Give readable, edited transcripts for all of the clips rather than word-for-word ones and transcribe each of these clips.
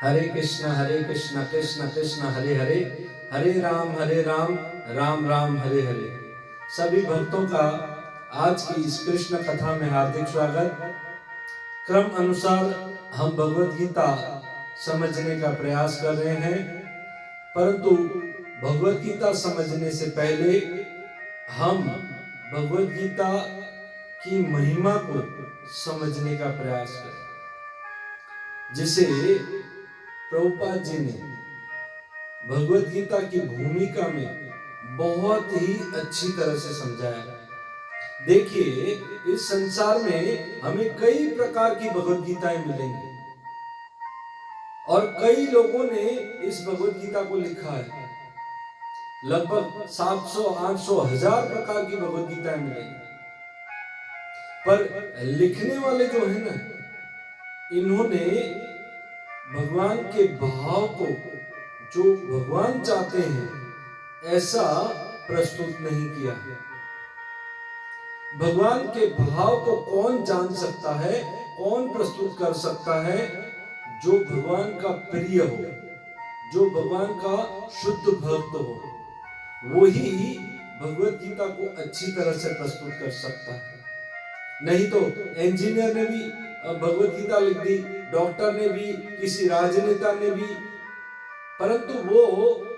हरे कृष्ण कृष्ण कृष्ण हरे हरे, हरे राम राम राम हरे हरे। सभी भक्तों का आज की इस कृष्ण कथा में हार्दिक स्वागत। क्रम अनुसार हम भगवत गीता समझने का प्रयास कर रहे हैं, परंतु भगवत गीता समझने से पहले हम भगवत गीता की महिमा को समझने का प्रयास करें, जिसे प्रभुपाद जी ने भगवत गीता की भूमिका में बहुत ही अच्छी तरह से समझाया। देखिए, इस संसार में हमें कई प्रकार की भगवत गीताएं मिलेंगी और कई लोगों ने इस भगवत गीता को लिखा है। लगभग 700, 800, 1000 प्रकार की भगवत गीताएं मिलेंगी, पर लिखने वाले जो है ना, इन्होंने भगवान के भाव को, जो भगवान चाहते हैं, ऐसा प्रस्तुत नहीं किया। भगवान के भाव को कौन जान सकता है, कौन प्रस्तुत कर सकता है? जो भगवान का प्रिय हो, जो भगवान का शुद्ध भक्त हो, वही भगवत गीता को अच्छी तरह से प्रस्तुत कर सकता है। नहीं तो इंजीनियर ने भी भगवत गीता लिख दी, डॉक्टर ने भी, किसी राजनेता ने भी, परंतु वो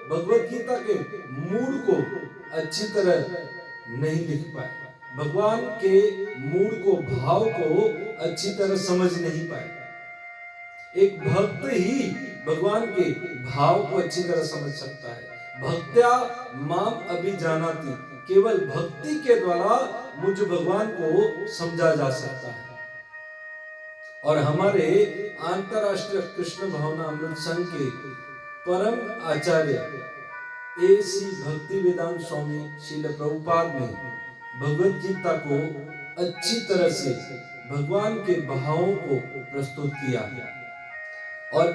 भगवत गीता के मूड को अच्छी तरह नहीं लिख पाए, भगवान के मूड को, भाव को अच्छी तरह समझ नहीं पाए। एक भक्त ही भगवान के भाव को अच्छी तरह समझ सकता है। भक्त्या माम अभिजानाति, केवल भक्ति के द्वारा मुझ भगवान को समझा जा सकता है। और हमारे अंतरराष्ट्रीय कृष्ण भावना अमृत संघ के परम आचार्य A.C. भक्ति वेदांत स्वामी श्रील प्रभुपाद ने भगवत गीता को अच्छी तरह से भगवान के भावों को प्रस्तुत किया। और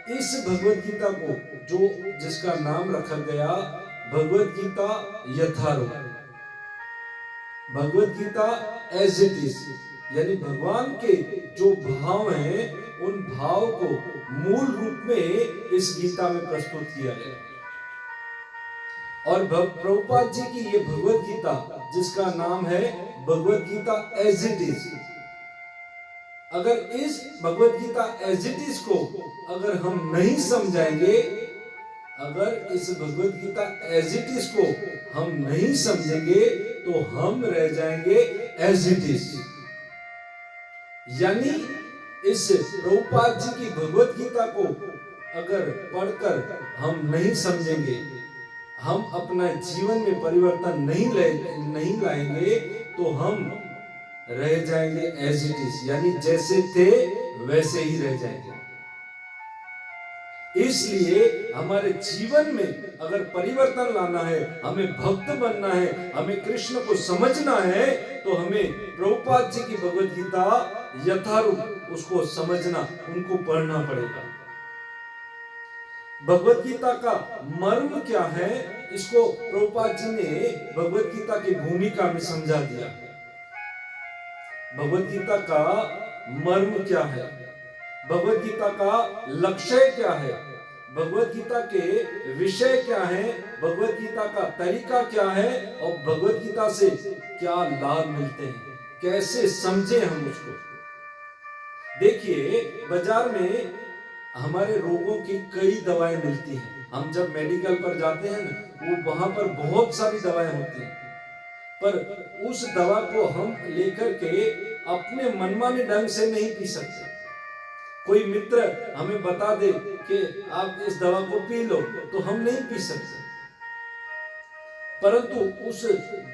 इस भगवत गीता को, जो जिसका नाम रखा गया भगवत गीता यथारूप, Bhagavad Gita as it is, यानी भगवान के जो भाव हैं, उन भाव को मूल रूप में इस गीता में प्रस्तुत किया गया। और प्रभुपाद जी की ये भगवत गीता, जिसका नाम है Bhagavad Gita as it is, अगर इस Bhagavad Gita as it is को अगर हम नहीं समझाएंगे, अगर इस Bhagavad Gita as it is को हम नहीं समझेंगे, तो हम रह जाएंगे एज इट इज। यानी इस प्रभुपाद जी की भगवत गीता को अगर पढ़कर हम नहीं समझेंगे, हम अपना जीवन में परिवर्तन नहीं लाएंगे, तो हम रह जाएंगे एज इट इज, यानी जैसे थे वैसे ही रह जाएंगे। इसलिए हमारे जीवन में अगर परिवर्तन लाना है, हमें भक्त बनना है, हमें कृष्ण को समझना है, तो हमें प्रभुपाद जी की भगवत गीता यथारूप उसको समझना, उनको पढ़ना पड़ेगा। भगवत गीता का मर्म क्या है, इसको प्रभुपाद जी ने भगवत गीता की भूमिका में समझा दिया। भगवत गीता का मर्म क्या है, भगवत गीता का लक्ष्य क्या है, भगवत गीता के विषय क्या है, भगवत गीता का तरीका क्या है, और भगवत गीता से क्या लाभ मिलते हैं, कैसे समझे हम उसको। देखिए, बाजार में हमारे रोगों की कई दवाएं मिलती हैं। हम जब मेडिकल पर जाते हैं ना, वो वहां पर बहुत सारी दवाएं होती हैं, पर उस दवा को हम लेकर के अपने मनमाने ढंग से नहीं पी सकते। कोई मित्र हमें बता दे कि आप इस दवा को पी लो, तो हम नहीं पी सकते, परंतु उस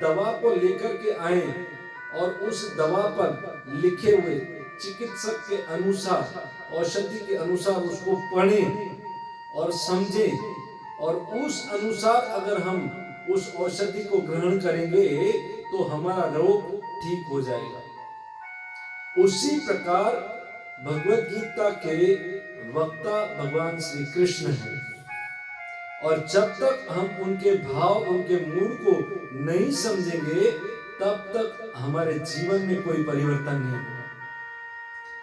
दवा को लेकर के आए और उस दवा पर लिखे हुए चिकित्सक के अनुसार, औषधि के अनुसार उसको पढ़ें और समझें, और उस अनुसार अगर हम उस औषधि को ग्रहण करेंगे, तो हमारा रोग ठीक हो जाएगा। उसी प्रकार भगवत गीता के वक्ता भगवान श्री कृष्ण हैं, और जब तक हम उनके भाव, उनके मूड को नहीं समझेंगे, तब तक हमारे जीवन में कोई परिवर्तन नहीं होगा।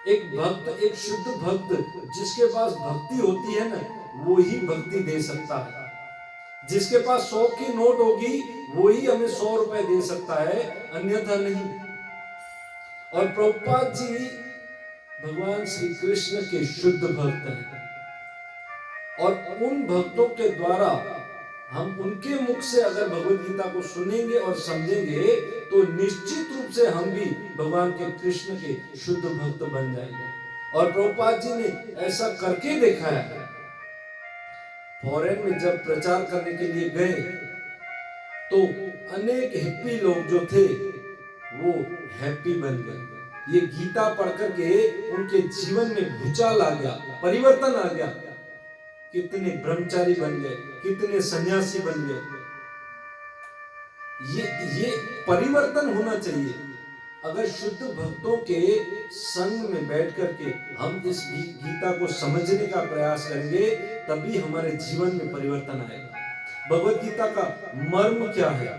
एक भक्त, एक शुद्ध भक्त जिसके पास भक्ति होती है ना, वो ही भक्ति दे सकता है। जिसके पास 100 की नोट होगी वो ही हमें 100 रुपए दे सकता है, अन्यथा नहीं। और प्रभुपाद जी भगवान श्री कृष्ण के शुद्ध भक्त हैं, और उन भक्तों के द्वारा हम उनके मुख से अगर भगवत गीता को सुनेंगे और समझेंगे तो निश्चित रूप से हम भी भगवान के कृष्ण के शुद्ध भक्त बन जाएंगे। और प्रभुपाद जी ने ऐसा करके देखा है। फॉरेन में जब प्रचार करने के लिए गए तो अनेक हिप्पी लोग जो थे वो हैप्पी बन गए। ये गीता पढ़ करके उनके जीवन में भूचाल आ गया, परिवर्तन आ गया। कितने ब्रह्मचारी बन गए, कितने सन्यासी बन गए। ये परिवर्तन होना चाहिए। अगर शुद्ध भक्तों के संग में बैठ करके हम इस गीता को समझने का प्रयास करेंगे तभी हमारे जीवन में परिवर्तन आएगा। भगवत गीता का मर्म क्या है?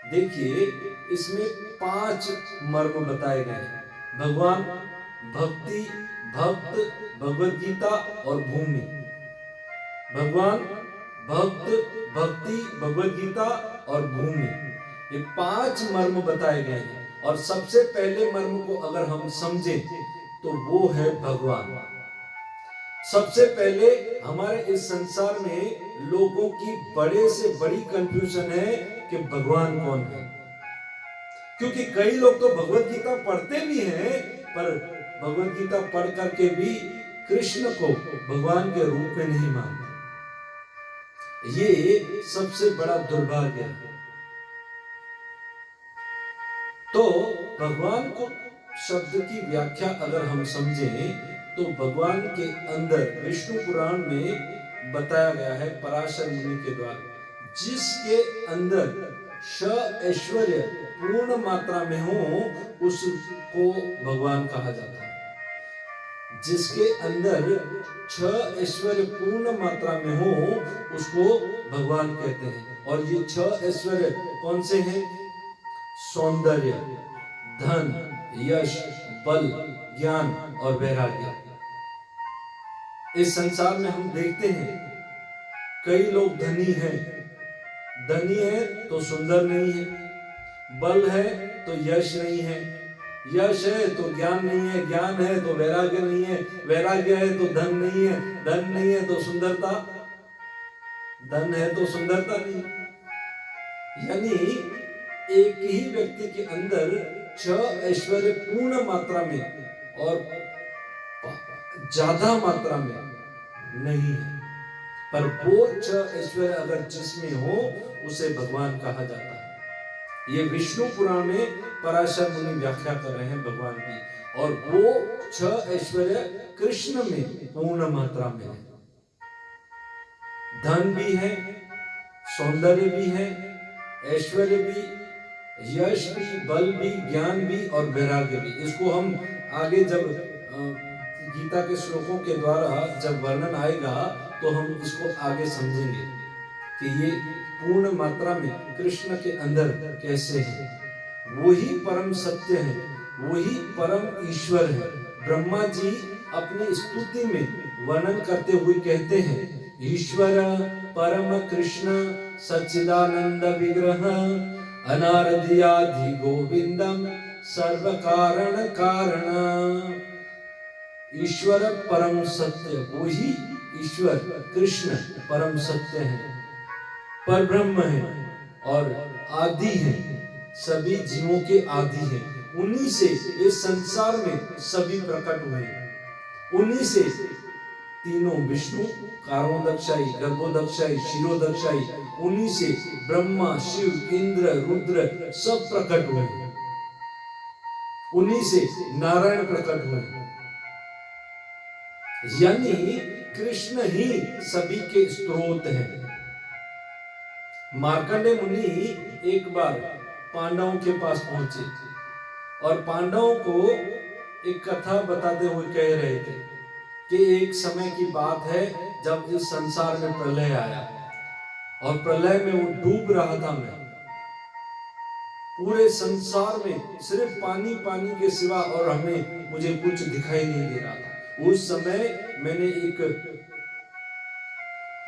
देखिए, इसमें 5 मर्म बताए गए हैं। भगवान, भक्ति, भक्त, भगवत गीता और भूमि। भगवान, भक्त, भक्ति, भगवत गीता और भूमि, ये 5 मर्म बताए गए हैं। और सबसे पहले मर्म को अगर हम समझें तो वो है भगवान। सबसे पहले हमारे इस संसार में लोगों की बड़े से बड़ी कंफ्यूजन है कि भगवान कौन है। क्योंकि कई लोग तो भगवत गीता पढ़ते भी हैं पर भगवत गीता पढ़ करके भी कृष्ण को भगवान के रूप में नहीं मानते। ये सबसे बड़ा दुर्भाग्य है। तो भगवान को शब्द की व्याख्या अगर हम समझें तो भगवान के अंदर विष्णु पुराण में बताया गया है पराशर मुनि के द्वारा, जिसके अंदर श ऐश्वर्य पूर्ण मात्रा में हो उसको भगवान कहा जाता है। जिसके अंदर 6 ऐश्वर्य पूर्ण मात्रा में हो उसको भगवान कहते हैं। और ये 6 ऐश्वर्य कौन से हैं? सौंदर्य, धन, यश, बल, ज्ञान और वैराग्य। इस संसार में हम देखते हैं कई लोग धनी हैं, धनी है तो सुंदर नहीं है, बल है तो यश नहीं है, यश है तो ज्ञान नहीं है, ज्ञान है तो वैराग्य नहीं है, वैराग्य है तो धन नहीं है, धन नहीं है तो सुंदरता, धन है तो सुंदरता नहीं। यानी एक ही व्यक्ति के अंदर 6 ऐश्वर्य पूर्ण मात्रा में और ज्यादा मात्रा में नहीं है, पर वो 6 ऐश्वर्य अगर जिसमें हो उसे भगवान कहा जाता है। ये विष्णु पुराण में पराशर मुनि व्याख्या कर रहे हैं भगवान की। और वो 6 ऐश्वर्य कृष्ण में पूर्ण मात्रा में है। धन भी है, सौंदर्य भी है, ऐश्वर्य भी, यश भी, बल भी, ज्ञान भी और वैराग्य भी। इसको हम आगे जब गीता के श्लोकों के द्वारा जब वर्णन आएगा तो हम इसको आगे समझेंगे कि ये पूर्ण मात्रा में कृष्ण के अंदर कैसे है। वही परम सत्य है, वही परम ईश्वर है। ब्रह्मा जी अपनी स्तुति में वर्णन करते हुए कहते हैं, ईश्वर परम कृष्ण सच्चिदानंद विग्रह अनारध्याधि गोविंदम सर्व कारण कारण। ईश्वर परम सत्य, वही ईश्वर कृष्ण परम सत्य है, पर ब्रह्म है और आदि है, सभी जीवों के आदि है। उन्हीं से इस संसार में सभी प्रकट हुए, उन्हीं से तीनों विष्णु, कारणोदक्षाई, गर्भोदक्षाई, क्षीरोदक्षाई, उन्हीं से ब्रह्मा, शिव, इंद्र, रुद्र सब प्रकट हुए, उन्हीं से नारायण प्रकट हुए। यानी कृष्ण ही सभी के स्रोत हैं। मार्कंडेय मुनि एक बार पांडवों के पास पहुंचे और पांडवों को एक कथा बताते हुए कह रहे थे कि एक समय की बात है जब इस संसार में प्रलय आया और प्रलय में वो डूब रहा था। मैं पूरे संसार में सिर्फ पानी पानी के सिवा और हमें मुझे कुछ दिखाई नहीं दे रहा था। उस समय मैंने एक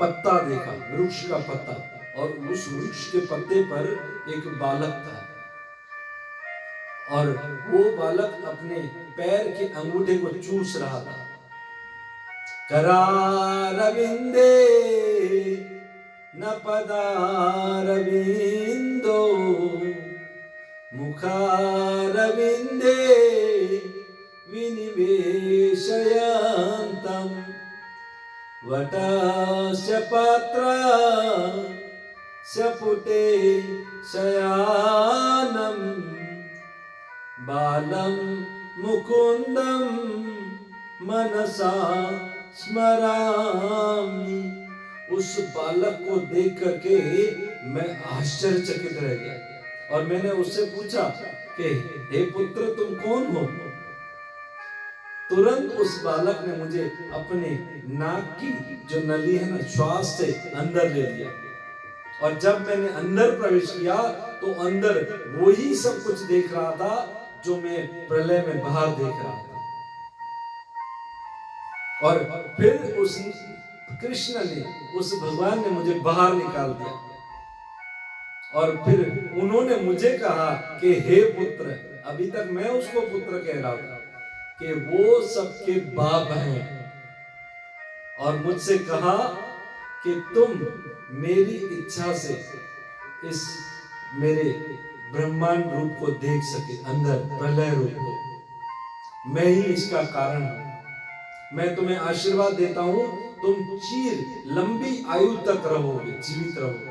पत्ता देखा, वृक्ष का पत्ता, और उस वृक्ष के पत्ते पर एक बालक था और वो बालक अपने पैर के अंगूठे को चूस रहा था। करारविंदे न पदारविंदो मुखारविंदे विनिवेशयन्तम् वटस्य पत्रस्य पुटे शयानं बालं मुकुन्दं मनसा स्मरामि। उस बालक को देख करके मैं आश्चर्यचकित रह गया और मैंने उससे पूछा कि हे पुत्र, तुम कौन हो? तुरंत उस बालक ने मुझे अपने नाक की जो नली है ना, श्वास से अंदर ले लिया और जब मैंने अंदर प्रवेश किया तो अंदर वही सब कुछ देख रहा था जो मैं प्रलय में बाहर देख रहा था। और फिर उस कृष्ण ने, उस भगवान ने मुझे बाहर निकाल दिया और फिर उन्होंने मुझे कहा कि हे पुत्र, अभी तक मैं उसको पुत्र कह रहा था, कि वो सबके बाप हैं, और मुझसे कहा कि तुम मेरी इच्छा से इस मेरे ब्रह्मांड रूप को देख सके, अंदर प्रलय रूप को। मैं ही इसका कारण हूं। मैं तुम्हें आशीर्वाद देता हूं, तुम चीर लंबी आयु तक रहोगे, जीवित रहोगे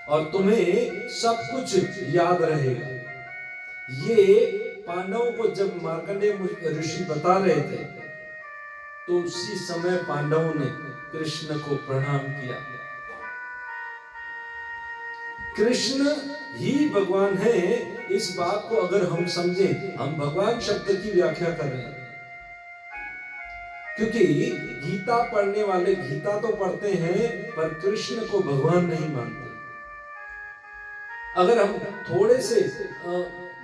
और तुम्हें सब कुछ याद रहेगा। ये पांडवों को जब मार्कंडेय ऋषि बता रहे थे तो उसी समय पांडवों ने कृष्ण को प्रणाम किया। कृष्ण ही भगवान है, इस बात को अगर हम समझें, हम भगवान शब्द की व्याख्या कर रहे हैं, क्योंकि गीता पढ़ने वाले गीता तो पढ़ते हैं पर कृष्ण को भगवान नहीं मानते। अगर हम थोड़े से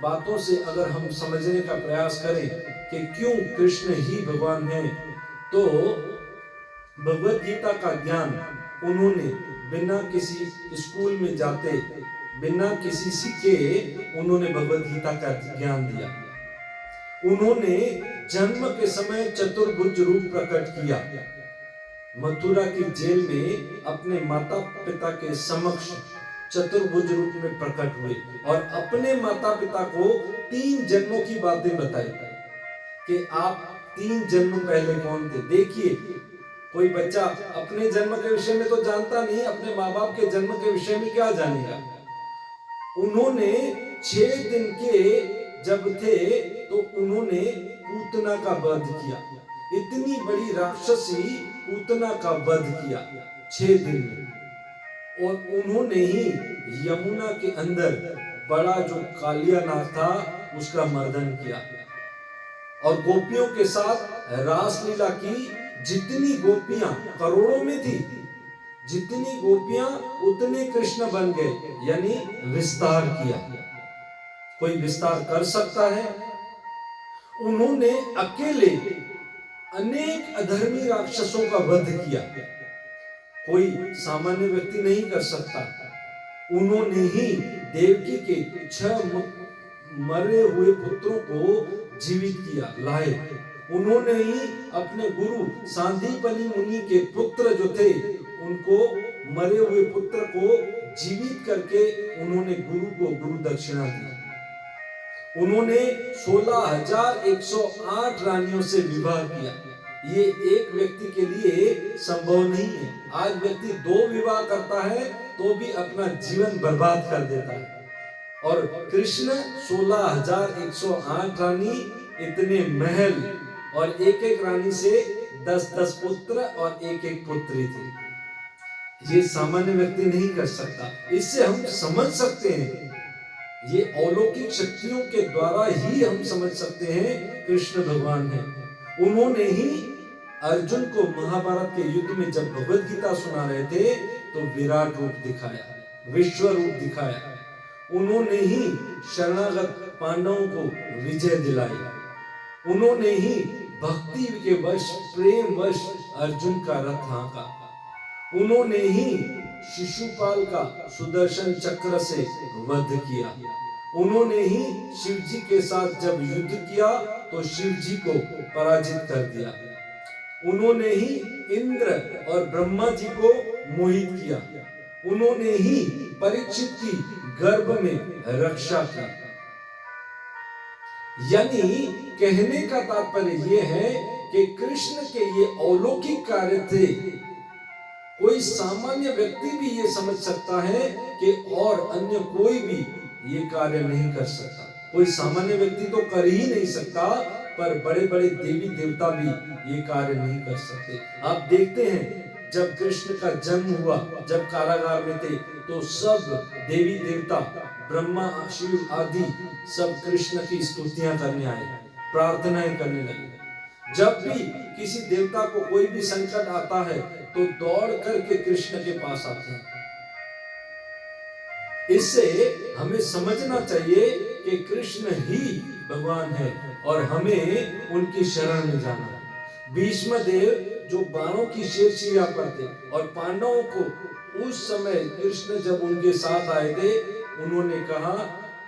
बातों से अगर हम समझने का प्रयास करें कि क्यों कृष्ण ही भगवान है, तो भगवत गीता का ज्ञान उन्होंने बिना किसी स्कूल में जाते, बिना किसी सीखे उन्होंने भगवत गीता का ज्ञान दिया। उन्होंने जन्म के समय चतुर्भुज रूप प्रकट किया, मथुरा की जेल में अपने माता पिता के समक्ष चतुर्भुज रूप में प्रकट हुए और अपने माता पिता को 3 जन्मों की बातें बताई कि आप 3 जन्म पहले कौन थे। देखिए, कोई बच्चा अपने जन्म के विषय में तो जानता नहीं, अपने माँ बाप के जन्म के विषय में क्या जानेगा। उन्होंने 6 दिन के जब थे तो उन्होंने पूतना का वध किया। इतनी बड़ी राक्षसी पूतना का वध किया 6 दिन में, और उन्होंने ही यमुना के अंदर बड़ा जो कालिया नाग था उसका मर्दन किया और गोपियों के साथ रासलीला की। जितनी गोपियां करोड़ों में थी, जितनी गोपियां उतने कृष्ण बन गए, यानी विस्तार किया। कोई विस्तार कर सकता है? उन्होंने अकेले अनेक अधर्मी राक्षसों का वध किया, कोई सामान्य व्यक्ति नहीं कर सकता। उन्होंने ही देवकी के 6 मरे हुए पुत्रों को जीवित किया, लाए। उन्होंने ही अपने गुरु सांदीपनी मुनि के पुत्र जो थे उनको, मरे हुए पुत्र को जीवित करके उन्होंने गुरु को गुरु दक्षिणा दी। उन्होंने 16,108 रानियों से विवाह किया। ये एक व्यक्ति के लिए संभव नहीं है। आज व्यक्ति 2 विवाह करता है तो भी अपना जीवन बर्बाद कर देता है, और कृष्ण 16,108 रानी, इतने महल, और एक एक रानी से 10-10 पुत्र और एक एक पुत्री थी। ये सामान्य व्यक्ति नहीं कर सकता। इससे हम समझ सकते हैं, ये अलौकिक शक्तियों के द्वारा ही हम समझ सकते हैं कृष्ण भगवान है। उन्होंने ही अर्जुन को महाभारत के युद्ध में जब भगवत गीता सुना रहे थे तो विराट रूप दिखाया, विश्व रूप दिखाया। उन्होंने ही शरणागत पांडवों को विजय दिलाई। उन्होंने ही भक्ति के वश प्रेम वश अर्जुन का रथ हाँका। उन्होंने ही शिशुपाल का सुदर्शन चक्र से वध किया। उन्होंने ही शिव जी के साथ जब युद्ध किया तो शिव जी को पराजित कर दिया। उन्होंने ही इंद्र और ब्रह्मा जी को मोहित किया। उन्होंने ही परीक्षित की गर्भ में रक्षा की। यानी कहने का तात्पर्य यह है कि कृष्ण के ये अलौकिक कार्य थे। कोई सामान्य व्यक्ति भी ये समझ सकता है कि और अन्य कोई भी ये कार्य नहीं कर सकता। कोई सामान्य व्यक्ति तो कर ही नहीं सकता, पर बड़े बड़े देवी देवता भी ये कार्य नहीं कर सकते। आप देखते हैं जब कृष्ण का जन्म हुआ, जब कारागार में थे, तो सब देवी देवता ब्रह्मा शिव आदि सब कृष्ण की स्तुतियां करने आए, प्रार्थनाएं करने लगे। जब भी किसी देवता को कोई भी संकट आता है तो दौड़ करके कृष्ण के पास आते हैं। इससे हमें समझना चाहिए कि कृष्ण ही भगवान है और हमें उनकी शरण में जाना है। भीष्म देव जो बाणों की शेरशिया पर थे और पांडवों को उस समय कृष्ण जब उनके साथ आए थे, उन्होंने कहा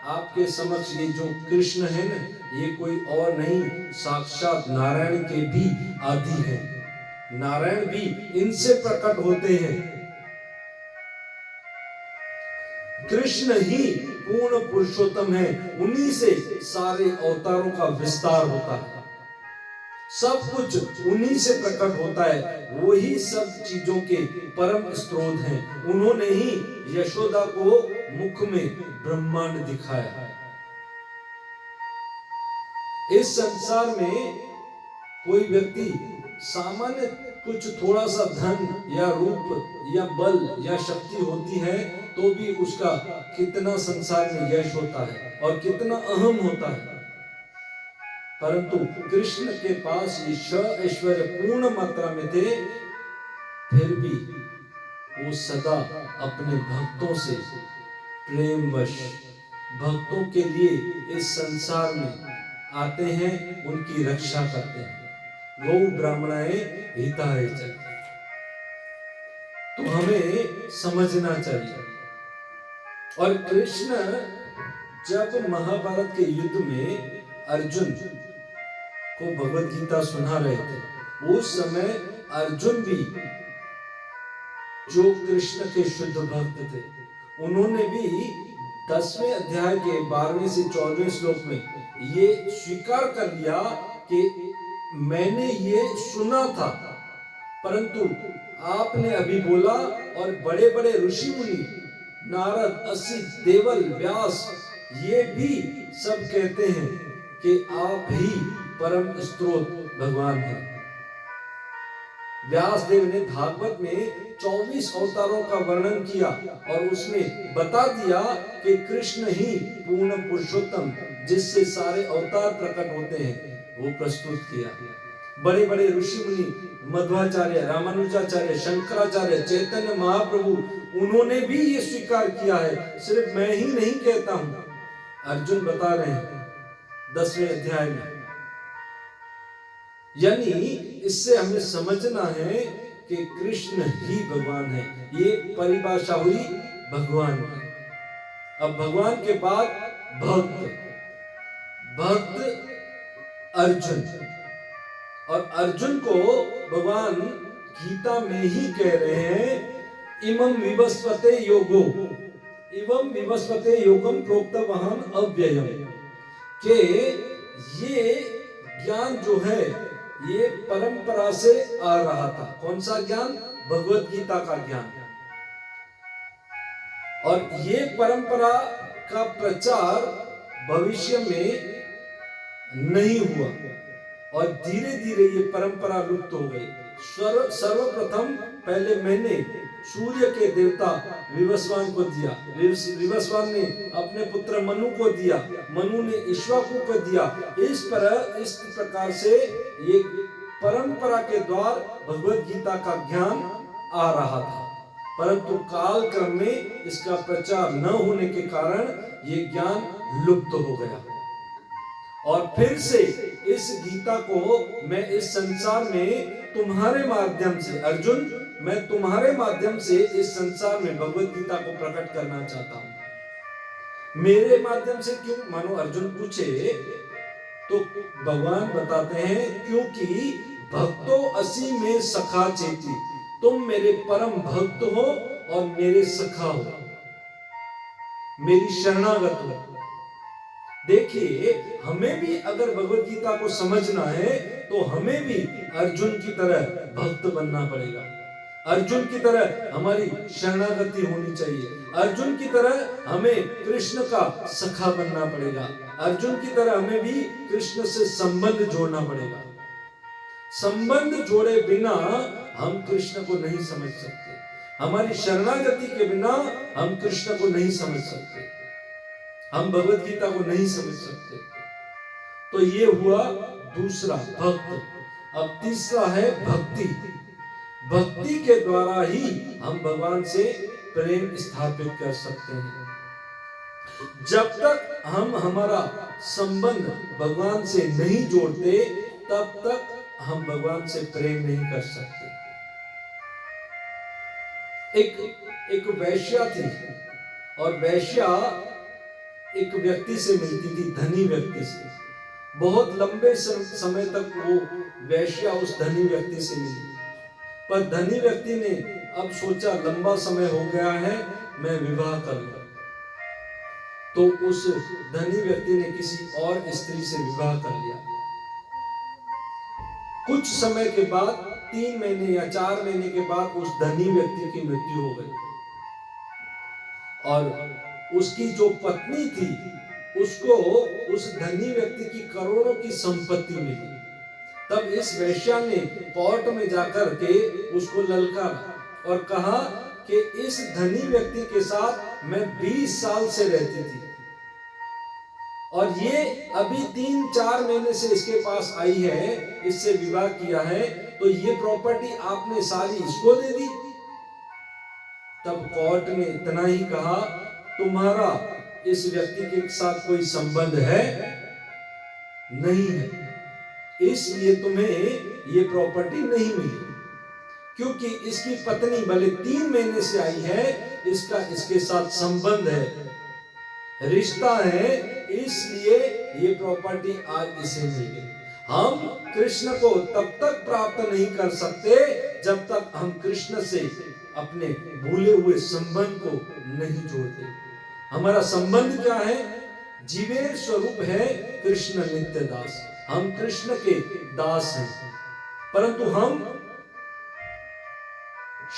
आपके समक्ष ये जो कृष्ण है ना, ये कोई और नहीं, साक्षात नारायण के भी आदि है। नारायण भी इनसे प्रकट होते हैं। कृष्ण ही पूर्ण पुरुषोत्तम है, उन्हीं से सारे अवतारों का विस्तार होता है। सब कुछ उन्हीं से प्रकट होता है। वही सब चीजों के परम स्रोत हैं। उन्होंने ही यशोदा को मुख में ब्रह्मांड दिखाया। इस संसार में कोई व्यक्ति सामान्य कुछ थोड़ा सा धन या रूप या बल या शक्ति होती है तो भी उसका कितना संसार में यश होता है और कितना अहम होता है। परंतु कृष्ण के पास ये ऐश्वर्य पूर्ण मात्रा में थे, फिर भी वो सदा अपने भक्तों से प्रेमवश भक्तों के लिए इस संसार में आते हैं, उनकी रक्षा करते हैं। गौ ब्राह्मणाए हिताय च। तो हमें समझना चाहिए। और कृष्ण जब महाभारत के युद्ध में अर्जुन को भगवत गीता सुना रहे थे, उस समय अर्जुन भी जो कृष्ण के शुद्ध भक्त थे, उन्होंने भी 10वें अध्याय के 12वें से 14वें श्लोक में ये स्वीकार कर लिया कि मैंने ये सुना था, परंतु आपने अभी बोला और बड़े बड़े ऋषि मुनि नारद असित देवल व्यास ये भी सब कहते हैं कि आप ही परम स्रोत भगवान हैं। व्यास देव ने भागवत में 24 अवतारों का वर्णन किया और उसमें बता दिया कि कृष्ण ही पूर्ण पुरुषोत्तम जिससे सारे अवतार प्रकट होते हैं, वो प्रस्तुत किया। बड़े बड़े ऋषि मुनि मध्वाचार्य, रामानुजाचार्य, शंकराचार्य, चैतन्य महाप्रभु, उन्होंने भी ये स्वीकार किया है। सिर्फ मैं ही नहीं कहता हूं, अर्जुन बता रहे हैं 10वें अध्याय में। यानी इससे हमें समझना है कि कृष्ण ही भगवान है। ये परिभाषा हुई भगवान की। अब भगवान के बाद भक्त अर्जुन, और अर्जुन को भगवान गीता में ही कह रहे हैं इमं विवस्वते योगो, इवं विवस्वते योगम प्रोक्तवाहं अव्ययम, के ये ज्ञान जो है ये परंपरा से आ रहा था। कौन सा ज्ञान? भगवत गीता का ज्ञान। और ये परंपरा का प्रचार भविष्य में नहीं हुआ और धीरे धीरे ये परंपरा लुप्त हो गई। सर्वप्रथम पहले मैंने सूर्य के देवता विवस्वान को दिया, विवस्वान ने अपने पुत्र मनु को दिया, मनु ने इक्ष्वाकु को दिया। इस प्रकार से ये परंपरा के द्वार भगवत गीता का ज्ञान आ रहा था, परंतु काल क्रम में इसका प्रचार न होने के कारण ये ज्ञान लुप्त हो गया। और फिर से इस गीता को मैं इस संसार में तुम्हारे माध्यम से, अर्जुन मैं तुम्हारे माध्यम से इस संसार में भगवत गीता को प्रकट करना चाहता हूं। मेरे माध्यम से क्यों? मानो अर्जुन पूछे तो भगवान बताते हैं क्योंकि भक्तो असी में सखा चेती, तुम मेरे परम भक्त हो और मेरे सखा हो, मेरी शरणागत हो। देखिए, हमें भी अगर भगवत गीता को समझना है तो हमें भी अर्जुन की तरह भक्त बनना पड़ेगा। अर्जुन की तरह हमारी शरणागति होनी चाहिए। अर्जुन की तरह हमें कृष्ण का सखा बनना पड़ेगा। अर्जुन की तरह हमें भी कृष्ण से संबंध जोड़ना पड़ेगा। संबंध जोड़े बिना हम कृष्ण को नहीं समझ सकते। हमारी शरणागति के बिना हम कृष्ण को नहीं समझ सकते, हम भगवत गीता को नहीं समझ सकते। तो ये हुआ दूसरा, भक्त। अब तीसरा है भक्ति। भक्ति के द्वारा ही हम भगवान से प्रेम स्थापित कर सकते हैं। जब तक हम हमारा संबंध भगवान से नहीं जोड़ते तब तक हम भगवान से प्रेम नहीं कर सकते। एक वैश्या थी और वैश्या एक व्यक्ति से मिलती थी, धनी व्यक्ति से। बहुत लंबे समय तक वो वैश्या उस धनी व्यक्ति से मिली, पर धनी व्यक्ति ने अब सोचा लंबा समय हो गया है, मैं विवाह करूंगा। तो उस धनी व्यक्ति ने किसी और स्त्री से विवाह कर लिया। कुछ समय के बाद, 3 महीने या 4 महीने के बाद उस धनी व्यक्ति की मृत्यु हो गई और उसकी जो पत्नी थी उसको उस धनी व्यक्ति की करोड़ों की संपत्ति मिली। तब इस वैश्या ने कोर्ट में जाकर के उसको ललकारा और कहा कि इस धनी व्यक्ति के साथ मैं 20 साल से रहती थी और ये अभी 3-4 महीने से इसके पास आई है, इससे विवाह किया है, तो ये प्रॉपर्टी आपने सारी इसको दे दी। तब कोर्ट ने इतना ही कहा, तुम्हारा इस व्यक्ति के साथ कोई संबंध है? नहीं है, इसलिए तुम्हें ये प्रॉपर्टी नहीं मिली, क्योंकि इसकी पत्नी भले 3 महीने से आई है, इसका इसके साथ संबंध है, रिश्ता है, इसलिए ये प्रॉपर्टी आज इसे मिल गई। हम कृष्ण को तब तक प्राप्त नहीं कर सकते जब तक हम कृष्ण से अपने भूले हुए संबंध को नहीं जोड़ते। हमारा संबंध क्या है? जीवेर स्वरूप है कृष्ण नित्य दास। हम कृष्ण के दास हैं, परंतु हम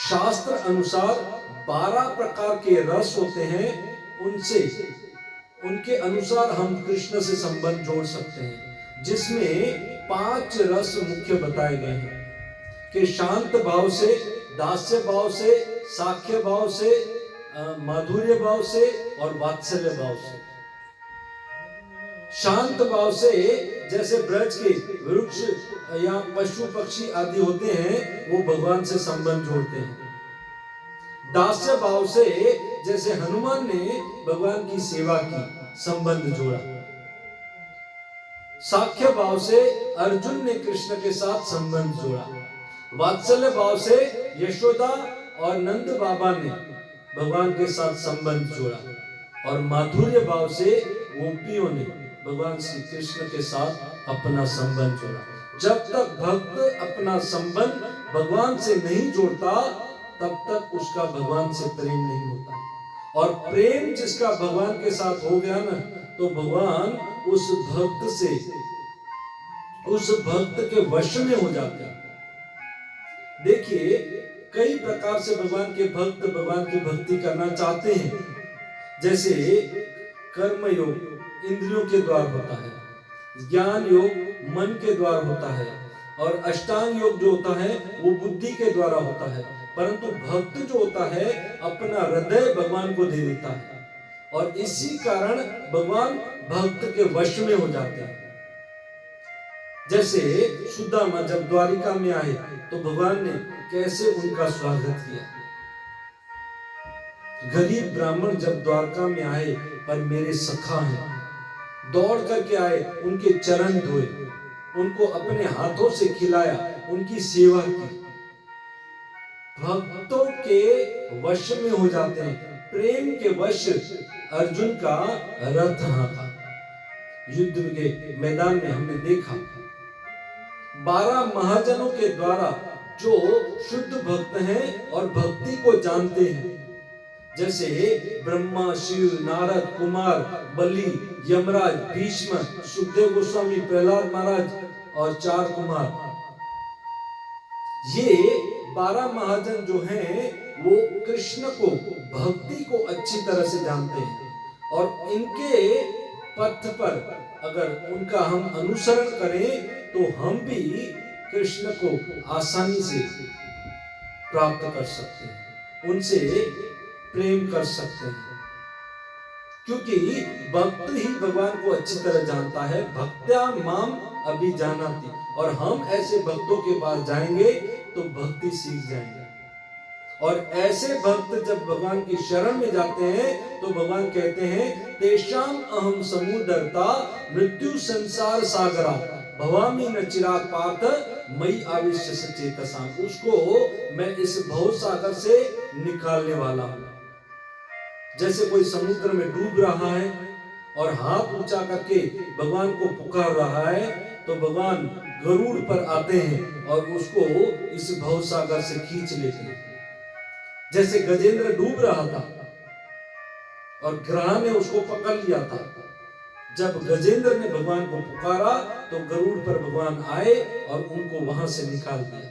शास्त्र अनुसार 12 प्रकार के रस होते हैं, उनके अनुसार हम कृष्ण से संबंध जोड़ सकते हैं, जिसमें 5 रस मुख्य बताए गए हैं कि शांत भाव से, दास्य भाव से, साख्य भाव से, माधुर्य भाव से और वात्सल्य भाव से। शांत भाव से जैसे ब्रज के वृक्ष या पशु पक्षी आदि होते हैं, वो भगवान से संबंध जोड़ते हैं। दास्य भाव से जैसे हनुमान ने भगवान की सेवा की, संबंध जोड़ा। साख्य भाव से अर्जुन ने कृष्ण के साथ संबंध जोड़ा। वात्सल्य भाव से यशोदा और नंद बाबा ने भगवान के साथ संबंध जोड़ा और माधुर्य भाव से गोपियों ने भगवान श्री कृष्ण के साथ अपना संबंध जोड़ा। जब तक भक्त अपना संबंध भगवान से नहीं जोड़ता तब तक उसका भगवान से प्रेम नहीं होता, और प्रेम जिसका भगवान के साथ हो गया ना, तो भगवान उस भक्त के वश में हो जाते हैं। देखिए, कई प्रकार से भगवान के भक्त भगवान की भक्ति करना चाहते हैं। जैसे कर्म योग इंद्रियों के द्वार होता है, ज्ञान योग मन के द्वार होता है, और अष्टांग योग जो होता है वो बुद्धि के द्वारा होता है। परंतु भक्त जो होता है अपना हृदय भगवान को दे देता है, और इसी कारण भगवान भक्त के वश में हो जाते हैं। जैसे सुदामा जब द्वारिका में आए तो भगवान ने कैसे उनका स्वागत किया। गरीब ब्राह्मण जब द्वारका में आए, पर मेरे सखा हैं, दौड़ करके आए, उनके चरण धोए, उनको अपने हाथों से खिलाया, उनकी सेवा की। भक्तों के वश में हो जाते हैं, प्रेम के वश अर्जुन का रथ हाँका। युद्ध के मैदान में हमने देखा 12 महाजनों के द्वारा जो शुद्ध भक्त हैं और भक्ति को जानते हैं, जैसे ब्रह्मा, शिव, नारद, कुमार, बलि, यमराज, भीष्म, सुखदेव गोस्वामी, प्रहलाद महाराज और 4 कुमार, ये 12 महाजन जो हैं वो कृष्ण को, भक्ति को अच्छी तरह से जानते हैं और इनके पथ पर अगर उनका हम अनुसरण करें तो हम भी कृष्ण को आसानी से प्राप्त कर सकते हैं, उनसे प्रेम कर सकते हैं, क्योंकि भक्त ही भगवान को अच्छी तरह जानता है। भक्त्या माम अभिजानाति, और हम ऐसे भक्तों के पास जाएंगे तो भक्ति सीख जाएंगे। और ऐसे भक्त जब भगवान की शरण में जाते हैं तो भगवान कहते हैं तेषाम अहम समुदरता मृत्यु संसार सागरा भवामी न चिराग पार्थ मई आविश्य सचेतसा, उसको मैं इस भव सागर से निकालने वाला हूं। जैसे कोई समुद्र में डूब रहा है और हाथ ऊंचा करके भगवान को पुकार रहा है, तो भगवान गरुड़ पर आते हैं और उसको इस भव सागर से खींच लेते हैं। जैसे गजेंद्र डूब रहा था और ग्रह ने उसको पकड़ लिया था, जब गजेंद्र ने भगवान को पुकारा तो गरुड़ पर भगवान आए और उनको वहां से निकाल दिया।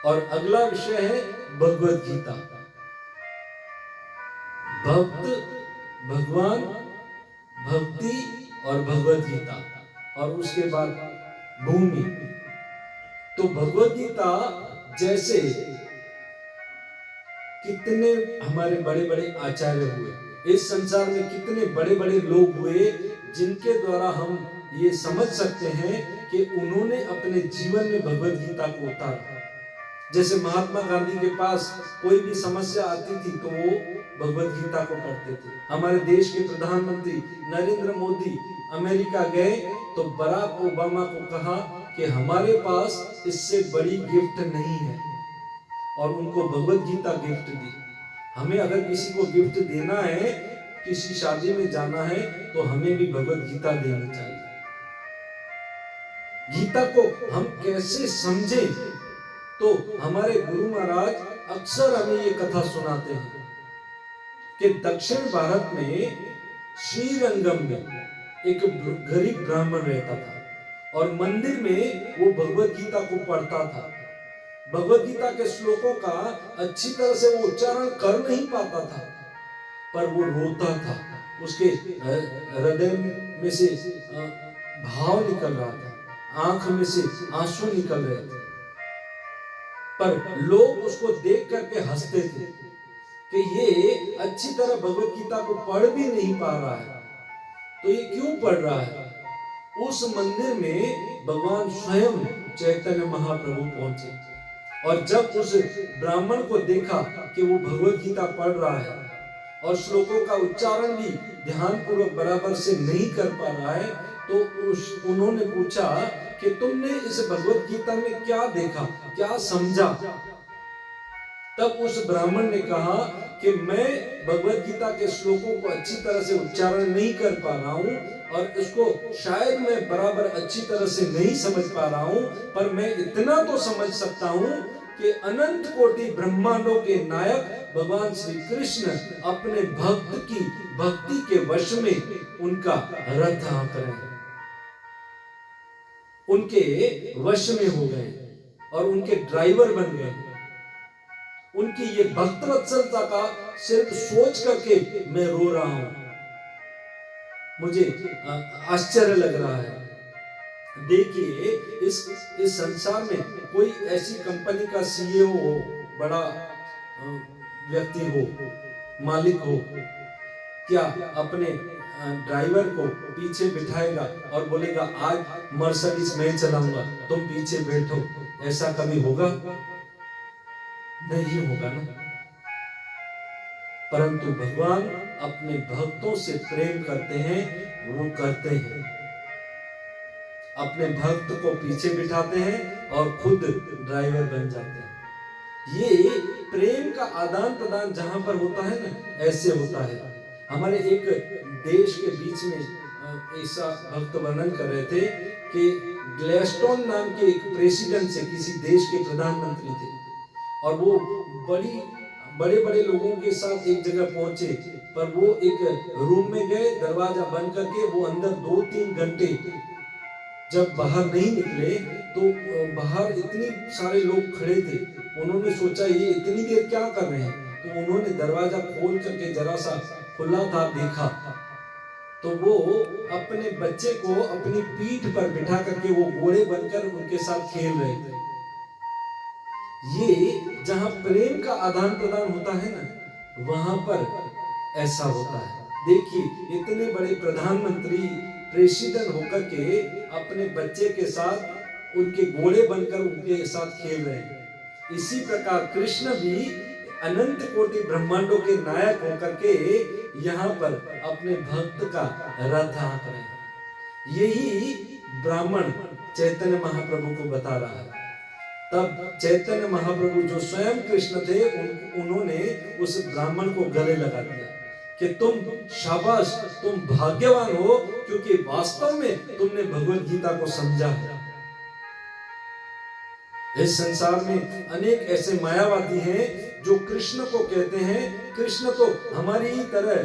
और अगला विषय है भगवत गीता। भक्त, भगवान, भक्ति और भगवत गीता, और उसके बाद भूमि। तो भगवत गीता जैसे कितने हमारे बड़े बड़े आचार्य हुए, इस संसार में कितने बड़े बड़े लोग हुए जिनके द्वारा हम ये समझ सकते हैं कि उन्होंने अपने जीवन में भगवत गीता को उतारा। जैसे महात्मा गांधी के पास कोई भी समस्या आती थी तो वो भगवत गीता को पढ़ते थे। हमारे देश के प्रधानमंत्री नरेंद्र मोदी अमेरिका गए तो बराक ओबामा को कहा कि हमारे पास इससे बड़ी गिफ्ट नहीं है, और उनको भगवत गीता गिफ्ट दी। हमें अगर किसी को गिफ्ट देना है, किसी शादी में जाना है, तो हमें भी भगवत गीता देनी चाहिए। गीता को हम कैसे समझें, तो हमारे गुरु महाराज अक्सर हमें ये कथा सुनाते हैं कि दक्षिण भारत में श्रीरंगम में एक गरीब ब्राह्मण रहता था और मंदिर में वो भगवत गीता को पढ़ता था। भगवत गीता के श्लोकों का अच्छी तरह से वो उच्चारण कर नहीं पाता था, पर वो रोता था, उसके हृदय में से भाव निकल रहा था, आंख में से आंसू निकल रहे थे, पर लोग उसको देख करके हंसते थे कि ये अच्छी तरह भगवत गीता को पढ़ भी नहीं पा रहा है, तो ये क्यों पढ़ रहा है। उस मंदिर में भगवान स्वयं चैतन्य महाप्रभु पहुंचे, और जब उस ब्राह्मण को देखा कि वो भगवत गीता पढ़ रहा है और श्लोकों का उच्चारण भी ध्यानपूर्वक बराबर से नहीं कर पा रहा है, तो उन्होंने पूछा कि तुमने इस भगवत गीता में क्या देखा, क्या समझा। तब उस ब्राह्मण ने कहा कि मैं भगवत गीता के श्लोकों को अच्छी तरह से उच्चारण नहीं कर पा रहा हूँ और इसको शायद मैं बराबर अच्छी तरह से नहीं समझ पा रहा हूँ, पर मैं इतना तो समझ सकता हूँ कि अनंत कोटि ब्रह्मांडों के नायक भगवान श्री कृष्ण अपने भक्त की भक्ति के वश में उनका रथ हाँक रहे हैं, उनके वश में हो गए और उनके ड्राइवर बन गए। उनकी ये भक्त वत्सलता का सिर्फ सोच करके मैं रो रहा हूं, मुझे आश्चर्य लग रहा है। देखिए इस संसार में कोई ऐसी कंपनी का सीईओ हो, बड़ा व्यक्ति हो, मालिक हो, क्या अपने ड्राइवर को पीछे बिठाएगा और बोलेगा आज मर्सिडीज मैं चलाऊंगा, तुम पीछे बैठो? ऐसा कभी होगा? नहीं होगा ना। परंतु भगवान अपने भक्तों से प्रेम करते हैं, वो करते हैं। अपने भक्त को पीछे बिठाते हैं और खुद ड्राइवर बन जाते हैं। ये प्रेम का आदान प्रदान जहां पर होता है ना, ऐसे होता है। हमारे एक देश के बीच में ऐसा भक्त वर्णन कर रहे थे कि ग्लैडस्टोन नाम के एक प्रेसिडेंट से, किसी देश के प्रधानमंत्री थे, और वो बड़े बड़े लोगों के साथ एक जगह पहुंचे, पर वो एक रूम में गए, दरवाजा बंद करके वो अंदर 2-3 घंटे जब बाहर नहीं निकले, तो बाहर इतने सारे लोग खड़े थे। उन्होंने सोचा ये इतनी देर क्या कर रहे हैं, तो उन्होंने दरवाजा खोल करके जरा सा खुला था देखा, तो वो अपने बच्चे को अपनी पीठ पर बिठा करके वो घोड़े बनकर उनके साथ खेल रहे थे। ये जहां प्रेम का आदान प्रदान होता है ना, वहां पर ऐसा होता है। देखिए इतने बड़े प्रधानमंत्री प्रेसिडेंट होकर के अपने बच्चे के साथ उनके घोड़े बनकर उनके साथ खेल रहे हैं। इसी प्रकार कृष्ण भी अनंत कोटि ब्रह्मांडों के नायक होकर के यहाँ पर अपने भक्त का रथ हाँक रहे हैं। यही ब्राह्मण चैतन्य महाप्रभु को बता रहा है। तब चैतन्य महाप्रभु जो स्वयं कृष्ण थे, उन्होंने उस ब्राह्मण को गले लगा दिया कि तुम शाबाश, तुम भाग्यवान हो, क्योंकि वास्तव में तुमने भगवत गीता को समझा है। इस संसार में अनेक ऐसे मायावादी हैं जो कृष्ण को कहते हैं कृष्ण तो हमारी ही तरह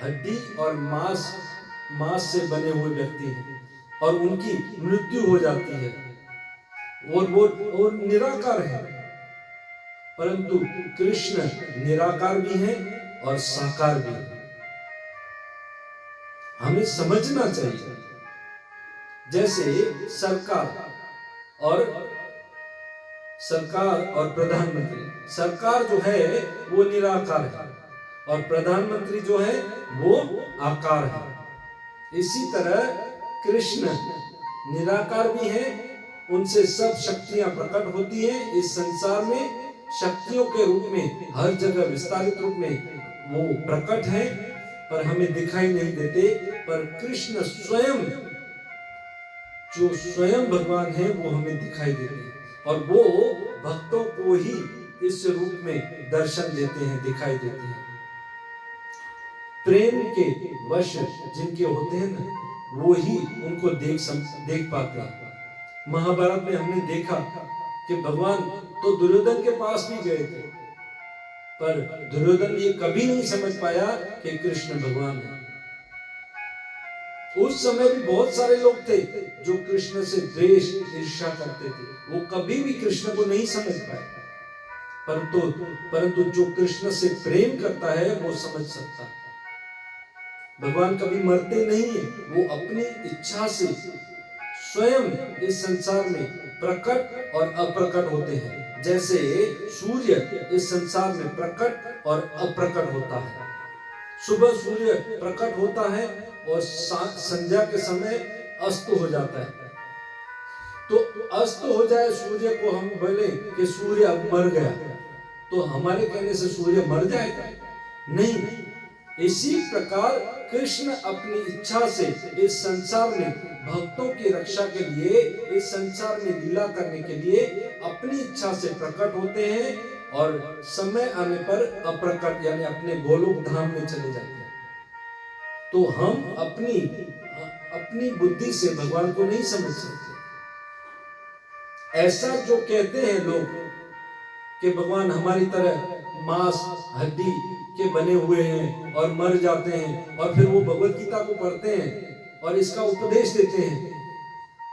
हड्डी और मांस से बने हुए व्यक्ति हैं, और उनकी मृत्यु हो जाती है, और वो निराकार है। परंतु कृष्ण निराकार भी है और साकार भी है। हमें समझना चाहिए, जैसे सरकार और प्रधानमंत्री। सरकार जो है वो निराकार है, और प्रधानमंत्री जो है वो आकार है। इसी तरह कृष्ण निराकार भी है, उनसे सब शक्तियां प्रकट होती हैं इस संसार में, शक्तियों के रूप में हर जगह विस्तारित रूप में वो प्रकट है, पर हमें दिखाई नहीं देते। पर कृष्ण स्वयं, जो स्वयं भगवान है, वो हमें दिखाई देते हैं, और वो भक्तों को ही इस रूप में दर्शन देते हैं, दिखाई देते हैं। प्रेम के वश जिनके होते हैं ना, वो ही उनको देख पाते हैं। महाभारत में हमने देखा कि भगवान तो दुर्योधन के पास भी गए थे, पर दुर्योधन ये कभी नहीं समझ पाया कि कृष्ण भगवान है। उस समय भी बहुत सारे लोग थे जो कृष्ण से द्वेष ईर्ष्या करते थे, वो कभी भी कृष्ण को नहीं समझ पाए। परंतु जो कृष्ण से प्रेम करता है वो समझ सकता है। भगवान कभी मरते नहीं है, वो अपनी इच्छा से स्वयं इस संसार में प्रकट और अप्रकट होते हैं। जैसे सूर्य इस संसार में प्रकट और अप्रकट होता है। सुबह सूर्य प्रकट होता है और संध्या के समय अस्त हो जाता है। तो अस्त हो जाए सूर्य को, हम बोले कि सूर्य अब मर गया, तो हमारे कहने से सूर्य मर जाएगा? नहीं। इसी प्रकार कृष्ण अपनी इच्छा से इस संसार में भक्तों की रक्षा के लिए, इस संसार में लीला करने के लिए अपनी इच्छा से प्रकट होते हैं, और समय आने पर अप्रकट यानी अपने गोलोक धाम में चले जाते हैं। तो हम अपनी बुद्धि से भगवान को नहीं समझ सकते। ऐसा जो कहते हैं लोग कि भगवान हमारी तरह मांस हड्डी के बने हुए हैं और मर जाते हैं, और फिर वो भगवत गीता को पढ़ते हैं और इसका उपदेश देते हैं,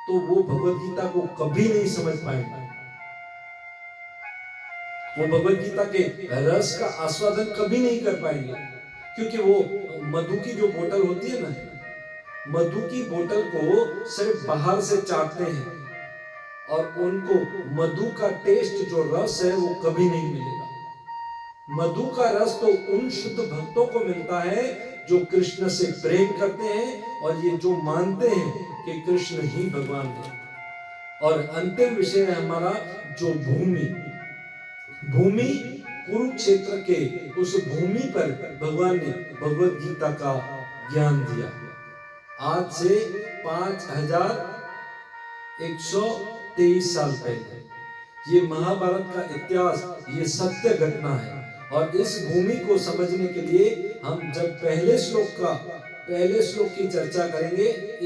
तो वो भगवत गीता को कभी नहीं समझ पाएंगे। वो भगवत गीता के रस का आस्वादन कभी नहीं कर पाएंगे, क्योंकि वो मधु की जो बोतल होती है ना, मधु की बोतल को सिर्फ बाहर से चाटते हैं, और उनको मधु का टेस्ट जो रस है वो कभी नहीं मिलेगा। मधु का रस तो उन शुद्ध भक्तों को मिलता है जो कृष्ण से प्रेम करते हैं, और ये जो मानते हैं कि कृष्ण ही भगवान है। और अंतिम विषय है हमारा जो भूमि कुरुक्षेत्र के उस भूमि पर भगवान ने भगवत गीता का ज्ञान दिया। आज से 5000 123 साल पहले। ये महाभारत का इतिहास, ये सत्य घटना है। और इस भूमि को समझने के लिए हम जब पहले श्लोक की चर्चा करेंगे,